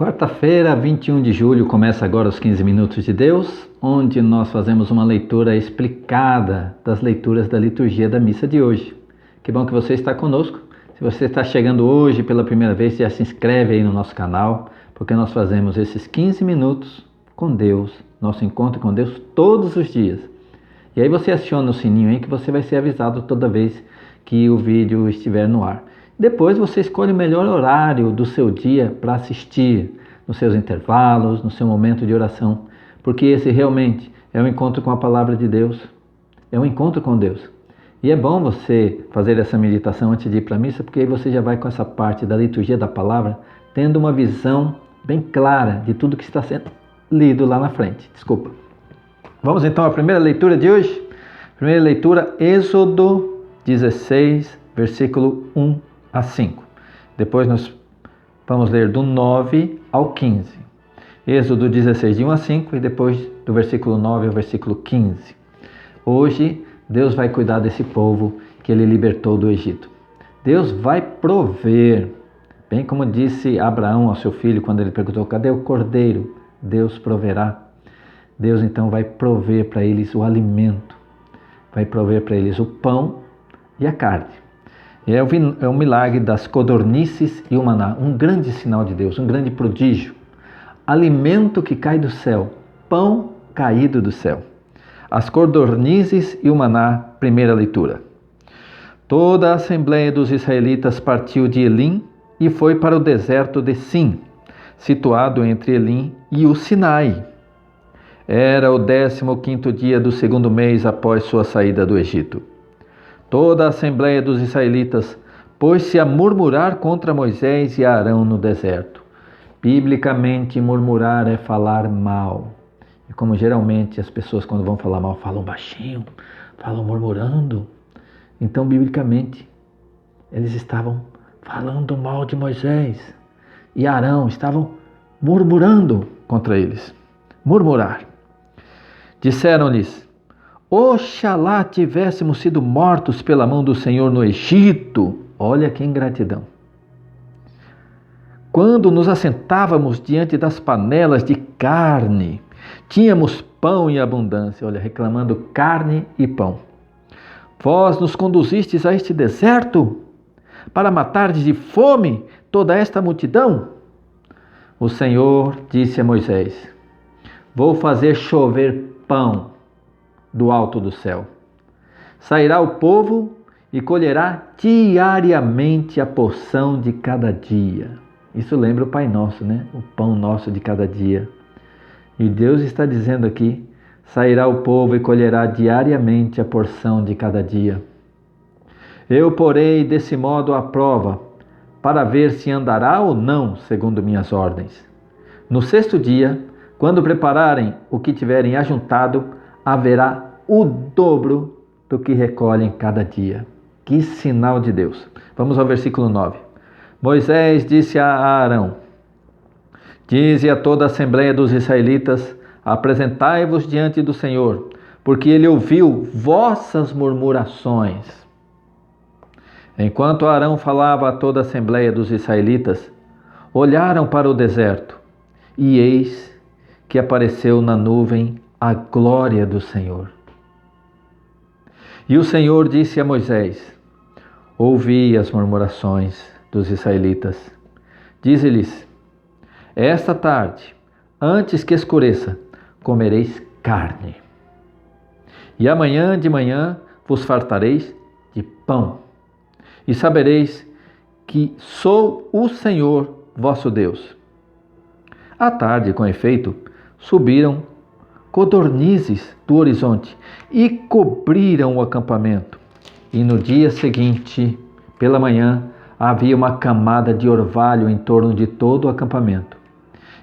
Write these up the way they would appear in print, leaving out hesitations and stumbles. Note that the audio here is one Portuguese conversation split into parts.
Quarta-feira, 21 de julho, começa agora os 15 Minutos de Deus, onde nós fazemos uma leitura explicada das leituras da liturgia da missa de hoje. Que bom que você está conosco. Se você está chegando hoje pela primeira vez, já se inscreve aí no nosso canal, porque nós fazemos esses 15 minutos com Deus, nosso encontro com Deus todos os dias. E aí você aciona o sininho aí que você vai ser avisado toda vez que o vídeo estiver no ar. Depois você escolhe o melhor horário do seu dia para assistir, nos seus intervalos, no seu momento de oração, porque esse realmente é um encontro com a palavra de Deus, é um encontro com Deus. E é bom você fazer essa meditação antes de ir para a missa, porque aí você já vai com essa parte da liturgia da palavra, tendo uma visão bem clara de tudo que está sendo lido lá na frente. Desculpa. Vamos então à primeira leitura de hoje. Primeira leitura, Êxodo 16, versículo 1 a 5. Depois nós vamos ler do 9 ao 15. Êxodo 16, de 1 a 5 e depois do versículo 9 ao versículo 15. Hoje, Deus vai cuidar desse povo que Ele libertou do Egito. Deus vai prover, bem como disse Abraão ao seu filho quando ele perguntou, cadê o cordeiro? Deus proverá. Deus então vai prover para eles o alimento, vai prover para eles o pão e a carne. É o milagre das codornices e o maná, um grande sinal de Deus, um grande prodígio. Alimento que cai do céu, pão caído do céu. As codornizes e o maná, primeira leitura. Toda a assembleia dos israelitas partiu de Elim e foi para o deserto de Sim, situado entre Elim e o Sinai. Era o 15º dia do segundo mês após sua saída do Egito. Toda a assembleia dos israelitas pôs-se a murmurar contra Moisés e Arão no deserto. Biblicamente, murmurar é falar mal. E como geralmente as pessoas quando vão falar mal falam baixinho, falam murmurando, então biblicamente eles estavam falando mal de Moisés e Arão, estavam murmurando contra eles. Murmurar. Disseram-lhes, oxalá tivéssemos sido mortos pela mão do Senhor no Egito. Olha que ingratidão. Quando nos assentávamos diante das panelas de carne, tínhamos pão em abundância. Olha, reclamando carne e pão. Vós nos conduzistes a este deserto para matardes de fome toda esta multidão? O Senhor disse a Moisés, vou fazer chover pão do alto do céu. Sairá o povo e colherá diariamente a porção de cada dia. Isso lembra o Pai Nosso, né? O pão nosso de cada dia. E Deus está dizendo aqui, sairá o povo e colherá diariamente a porção de cada dia. Eu porei desse modo a prova, para ver se andará ou não segundo minhas ordens. No 6º dia, quando prepararem o que tiverem ajuntado, haverá o dobro do que recolhem cada dia. Que sinal de Deus. Vamos ao versículo 9. Moisés disse a Arão, dize a toda a assembleia dos israelitas, apresentai-vos diante do Senhor, porque ele ouviu vossas murmurações. Enquanto Arão falava a toda a assembleia dos israelitas, olharam para o deserto, e eis que apareceu na nuvem a glória do Senhor. E o Senhor disse a Moisés, ouvi as murmurações dos israelitas. Dize-lhes, esta tarde, antes que escureça, comereis carne. E amanhã de manhã vos fartareis de pão. E sabereis que sou o Senhor vosso Deus. À tarde, com efeito, subiram codornizes do horizonte e cobriram o acampamento. E no dia seguinte, pela manhã, havia uma camada de orvalho em torno de todo o acampamento.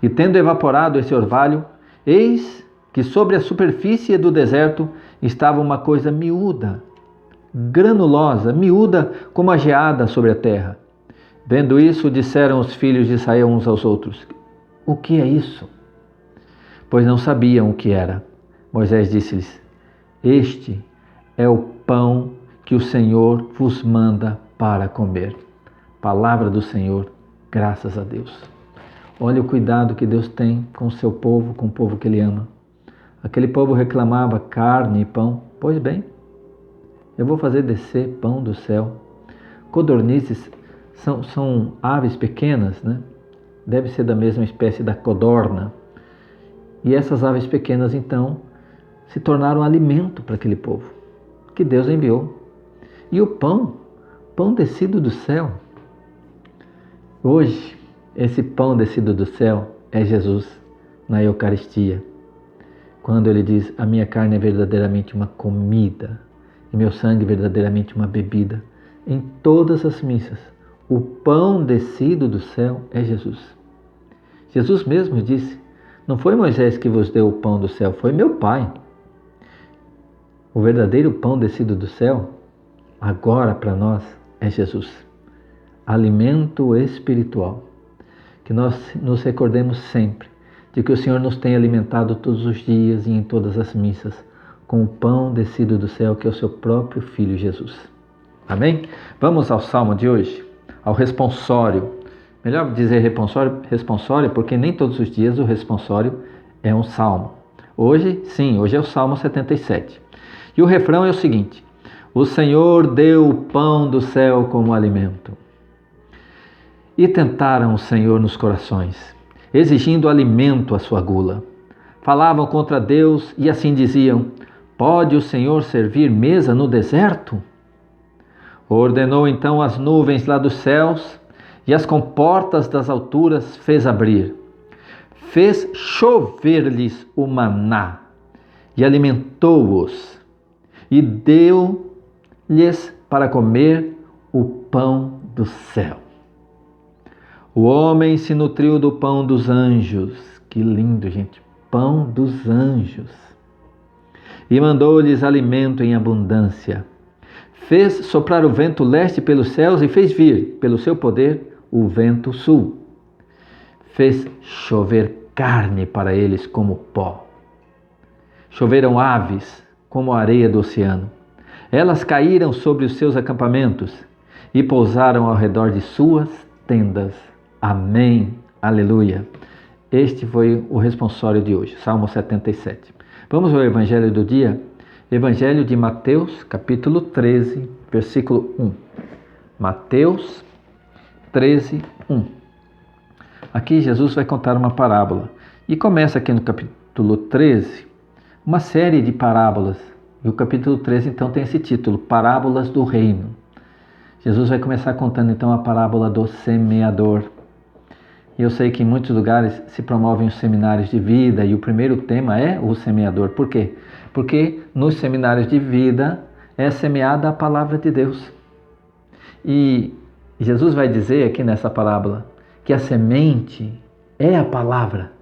E tendo evaporado esse orvalho, eis que sobre a superfície do deserto estava uma coisa miúda, granulosa, miúda como a geada sobre a terra. Vendo isso, disseram os filhos de Israel uns aos outros, o que é isso? Pois não sabiam o que era. Moisés disse-lhes, este é o pão que o Senhor vos manda para comer. Palavra do Senhor, graças a Deus. Olha o cuidado que Deus tem com o seu povo, com o povo que Ele ama. Aquele povo reclamava carne e pão. Pois bem, eu vou fazer descer pão do céu. Codornizes são aves pequenas, né? Deve ser da mesma espécie da codorna. E essas aves pequenas, então, se tornaram alimento para aquele povo que Deus enviou. E o pão descido do céu. Hoje, esse pão descido do céu é Jesus na Eucaristia. Quando Ele diz, a minha carne é verdadeiramente uma comida e meu sangue é verdadeiramente uma bebida. Em todas as missas, o pão descido do céu é Jesus. Jesus mesmo disse, não foi Moisés que vos deu o pão do céu, foi meu Pai. O verdadeiro pão descido do céu, agora para nós, é Jesus. Alimento espiritual. Que nós nos recordemos sempre de que o Senhor nos tem alimentado todos os dias e em todas as missas com o pão descido do céu, que é o seu próprio Filho Jesus. Amém? Vamos ao Salmo de hoje, ao responsório. Melhor dizer responsório, porque nem todos os dias o responsório é um salmo. Hoje, sim, hoje é o Salmo 77. E o refrão é o seguinte: o Senhor deu o pão do céu como alimento. E tentaram o Senhor nos corações, exigindo alimento à sua gula. Falavam contra Deus e assim diziam, pode o Senhor servir mesa no deserto? Ordenou então as nuvens lá dos céus e as comportas das alturas fez abrir. Fez chover-lhes o maná e alimentou-os e deu-lhes para comer o pão do céu. O homem se nutriu do pão dos anjos. Que lindo, gente! Pão dos anjos. E mandou-lhes alimento em abundância. Fez soprar o vento leste pelos céus e fez vir, pelo seu poder, o vento sul. Fez chover carne para eles como pó. Choveram aves como a areia do oceano. Elas caíram sobre os seus acampamentos e pousaram ao redor de suas tendas. Amém. Aleluia. Este foi o responsório de hoje, Salmo 77. Vamos ao Evangelho do dia? Evangelho de Mateus, capítulo 13, versículo 1. Mateus 13, 1. Aqui Jesus vai contar uma parábola. E começa aqui no capítulo 13, uma série de parábolas. E o capítulo 13, então, tem esse título, Parábolas do Reino. Jesus vai começar contando, então, a parábola do semeador. E eu sei que em muitos lugares se promovem os seminários de vida e o primeiro tema é o semeador. Por quê? Porque nos seminários de vida é semeada a palavra de Deus. E Jesus vai dizer aqui nessa parábola que a semente é a palavra,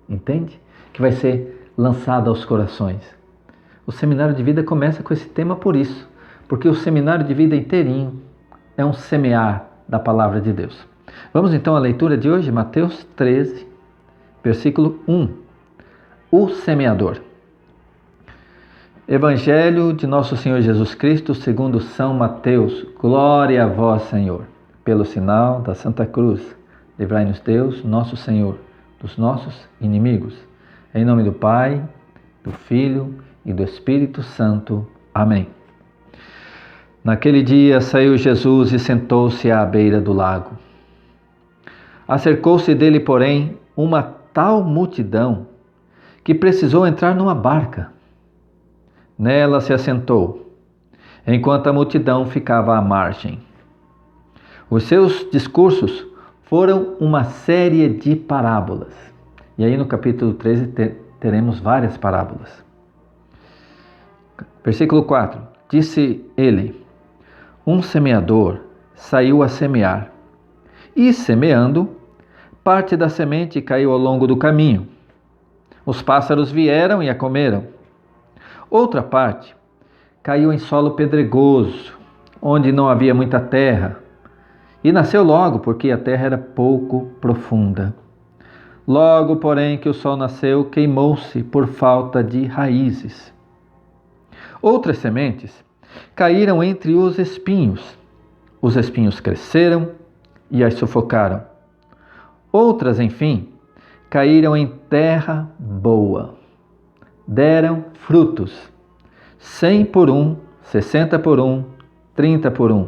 entende? Que vai ser lançada aos corações. O seminário de vida começa com esse tema por isso, porque o seminário de vida inteirinho é um semear da palavra de Deus. Vamos então à leitura de hoje, Mateus 13, versículo 1. O semeador. Evangelho de nosso Senhor Jesus Cristo, segundo São Mateus. Glória a vós, Senhor. Pelo sinal da Santa Cruz, livrai-nos Deus, nosso Senhor, dos nossos inimigos. Em nome do Pai, do Filho e do Espírito Santo. Amém. Naquele dia saiu Jesus e sentou-se à beira do lago. Acercou-se dele, porém, uma tal multidão que precisou entrar numa barca. Nela se assentou, enquanto a multidão ficava à margem. Os seus discursos foram uma série de parábolas. E aí no capítulo 13 teremos várias parábolas. Versículo 4. Disse ele, um semeador saiu a semear, e semeando, parte da semente caiu ao longo do caminho. Os pássaros vieram e a comeram. Outra parte caiu em solo pedregoso, onde não havia muita terra, e nasceu logo, porque a terra era pouco profunda. Logo, porém, que o sol nasceu, queimou-se por falta de raízes. Outras sementes caíram entre os espinhos. Os espinhos cresceram e as sufocaram. Outras, enfim, caíram em terra boa, deram frutos, 100 por um, 60 por um, 30 por um.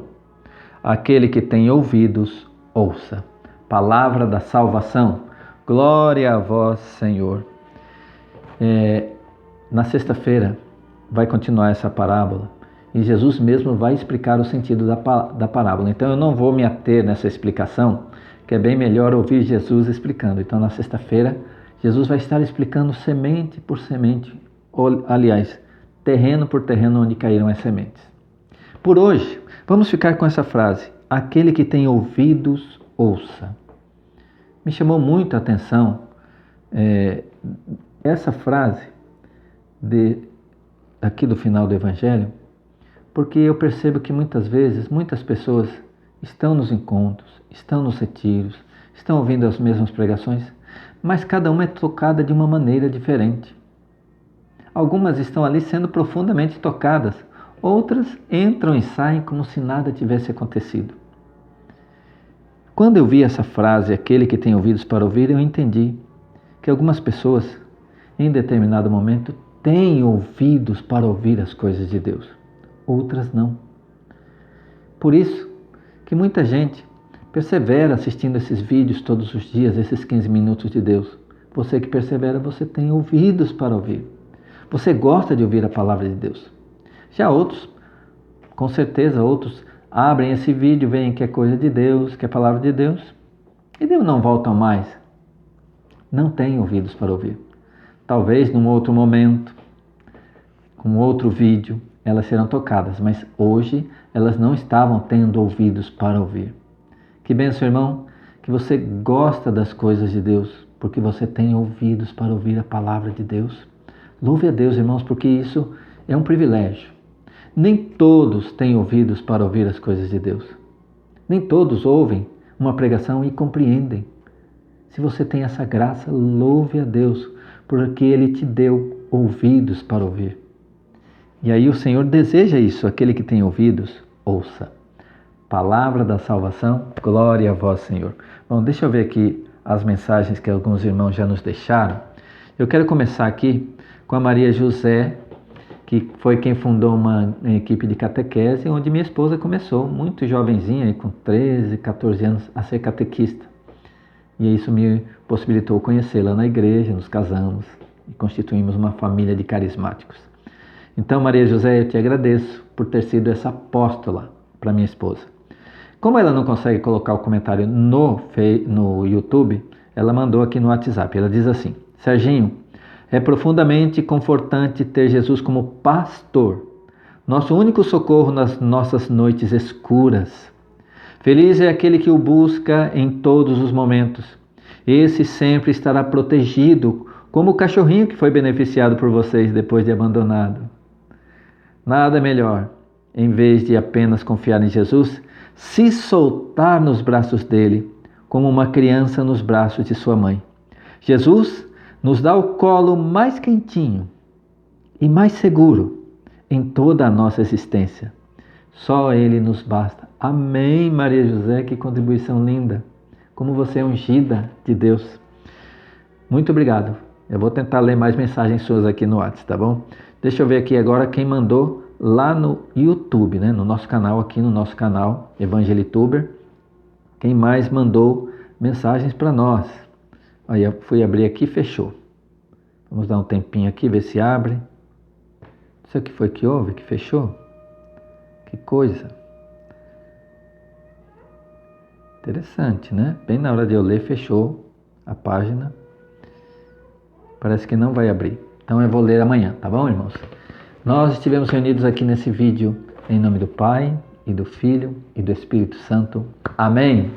Aquele que tem ouvidos, ouça. Palavra da salvação. Glória a vós, Senhor. Na sexta-feira vai continuar essa parábola e Jesus mesmo vai explicar o sentido da parábola. Então eu não vou me ater nessa explicação, que é bem melhor ouvir Jesus explicando. Então na sexta-feira Jesus vai estar explicando semente por semente, ou, aliás, terreno por terreno onde caíram as sementes. Por hoje, vamos ficar com essa frase: aquele que tem ouvidos, ouça. Me chamou muito a atenção essa frase aqui do final do Evangelho, porque eu percebo que muitas vezes, muitas pessoas estão nos encontros, estão nos retiros, estão ouvindo as mesmas pregações, mas cada uma é tocada de uma maneira diferente. Algumas estão ali sendo profundamente tocadas, outras entram e saem como se nada tivesse acontecido. Quando eu vi essa frase, aquele que tem ouvidos para ouvir, eu entendi que algumas pessoas, em determinado momento, têm ouvidos para ouvir as coisas de Deus, outras não. Por isso que muita gente persevera assistindo esses vídeos todos os dias, esses 15 minutos de Deus. Você que persevera, você tem ouvidos para ouvir. Você gosta de ouvir a palavra de Deus. Já outros, com certeza, outros abrem esse vídeo, veem que é coisa de Deus, que é palavra de Deus, e não voltam mais. Não têm ouvidos para ouvir. Talvez num outro momento, com outro vídeo, elas serão tocadas, mas hoje elas não estavam tendo ouvidos para ouvir. Que bênção, irmão, que você gosta das coisas de Deus, porque você tem ouvidos para ouvir a palavra de Deus. Louve a Deus, irmãos, porque isso é um privilégio. Nem todos têm ouvidos para ouvir as coisas de Deus. Nem todos ouvem uma pregação e compreendem. Se você tem essa graça, louve a Deus, porque Ele te deu ouvidos para ouvir. E aí o Senhor deseja isso, aquele que tem ouvidos, ouça. Palavra da salvação, glória a vós, Senhor. Bom, deixa eu ver aqui as mensagens que alguns irmãos já nos deixaram. Eu quero começar aqui com a Maria José, que foi quem fundou uma equipe de catequese, onde minha esposa começou, muito jovenzinha, com 13, 14 anos, a ser catequista. E isso me possibilitou conhecê-la na igreja, nos casamos e constituímos uma família de carismáticos. Então, Maria José, eu te agradeço por ter sido essa apóstola para minha esposa. Como ela não consegue colocar o comentário no YouTube, ela mandou aqui no WhatsApp. Ela diz assim: Serginho, é profundamente confortante ter Jesus como pastor, nosso único socorro nas nossas noites escuras. Feliz é aquele que o busca em todos os momentos. Esse sempre estará protegido, como o cachorrinho que foi beneficiado por vocês depois de abandonado. Nada melhor, em vez de apenas confiar em Jesus, se soltar nos braços dele, como uma criança nos braços de sua mãe. Jesus nos dá o colo mais quentinho e mais seguro em toda a nossa existência. Só Ele nos basta. Amém, Maria José, que contribuição linda. Como você é ungida de Deus. Muito obrigado. Eu vou tentar ler mais mensagens suas aqui no WhatsApp, tá bom? Deixa eu ver aqui agora quem mandou lá no YouTube, né? No nosso canal, aqui no nosso canal, Evangelituber. Quem mais mandou mensagens para nós? Aí eu fui abrir aqui e fechou. Vamos dar um tempinho aqui, ver se abre. Isso aqui foi que houve, que fechou? Que coisa. Interessante, né? Bem na hora de eu ler, fechou a página. Parece que não vai abrir. Então eu vou ler amanhã, tá bom, irmãos? Nós estivemos reunidos aqui nesse vídeo em nome do Pai, e do Filho, e do Espírito Santo. Amém!